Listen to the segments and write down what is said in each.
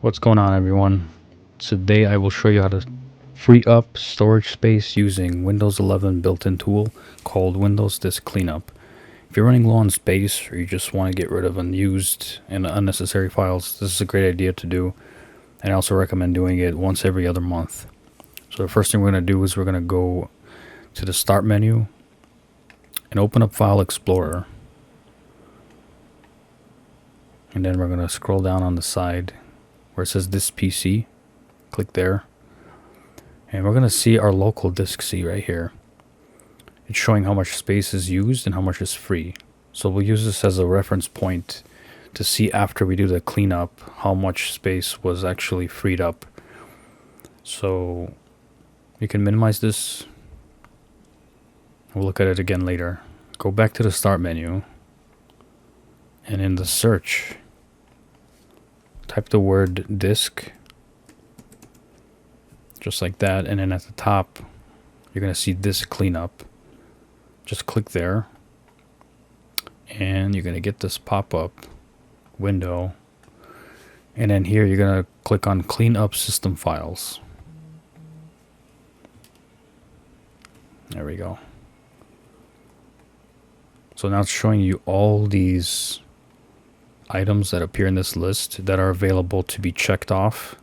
What's going on, everyone? Today I will show you how to free up storage space using Windows 11 built-in tool called Windows Disk Cleanup. If you're running low on space or you just want to get rid of unused and unnecessary files, this is a great idea to do, and I also recommend doing it once every other month. So the first thing we're going to do is we're going to go to the Start menu and open up File Explorer. And then we're going to scroll down on the side where it says This PC. Click there. And we're going to see our local disk C right here. It's showing how much space is used and how much is free. So we'll use this as a reference point to see after we do the cleanup how much space was actually freed up. So you can minimize this. We'll look at it again later. Go back to the Start menu. And in the search, type the word disk. Just like that. And then at the top, you're going to see Disk Cleanup. Just click there. And you're going to get this pop-up window. And then here, you're going to click on Clean Up System Files. There we go. So now it's showing you all these items that appear in this list that are available to be checked off.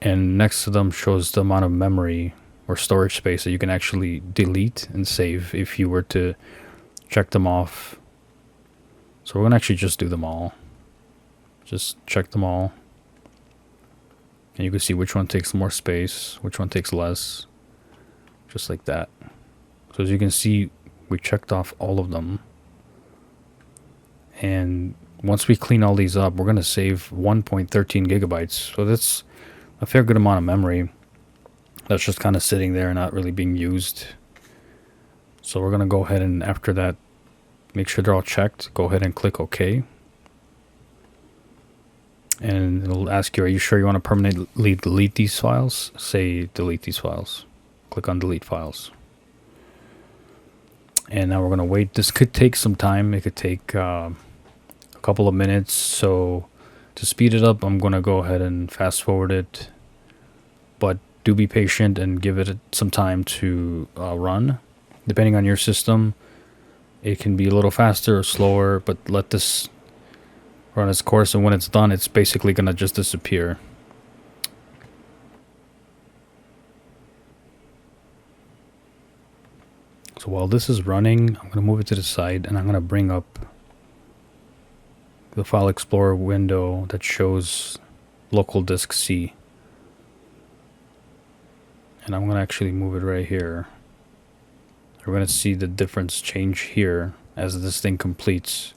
And next to them shows the amount of memory or storage space that you can actually delete and save if you were to check them off. So we're going to actually just do them all. Just check them all. And you can see which one takes more space, which one takes less. Just like that. So as you can see, we checked off all of them. And once we clean all these up, we're going to save 1.13 gigabytes. So that's a fair good amount of memory that's just kind of sitting there and not really being used. So we're going to go ahead and after that, make sure they're all checked. Go ahead and click OK. And it'll ask you, are you sure you want to permanently delete these files? Say delete these files. Click on delete files. And now we're going to wait. This could take some time. It could take a couple of minutes. So to speed it up, I'm going to go ahead and fast forward it. But do be patient and give it some time to run. Depending on your system, it can be a little faster or slower, but let this run its course. And when it's done, it's basically going to just disappear. So while this is running, I'm going to move it to the side and I'm going to bring up the File Explorer window that shows local disk C. And I'm going to actually move it right here. We're going to see the difference change here as this thing completes.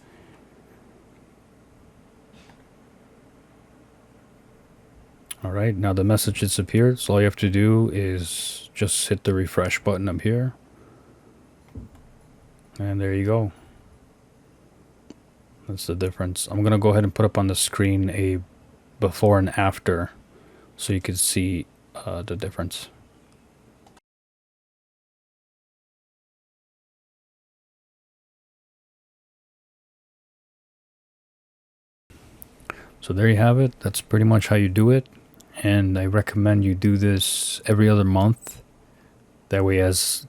Alright, now the message disappeared, so all you have to do is just hit the refresh button up here. And there you go. That's the difference. I'm going to go ahead and put up on the screen a before and after so you can see the difference. So there you have it. That's pretty much how you do it. And I recommend you do this every other month. That way as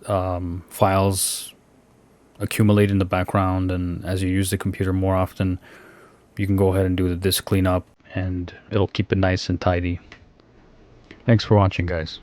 files accumulate in the background and as you use the computer more often, you can go ahead and do the disk cleanup and it'll keep it nice and tidy. Thanks for watching, guys.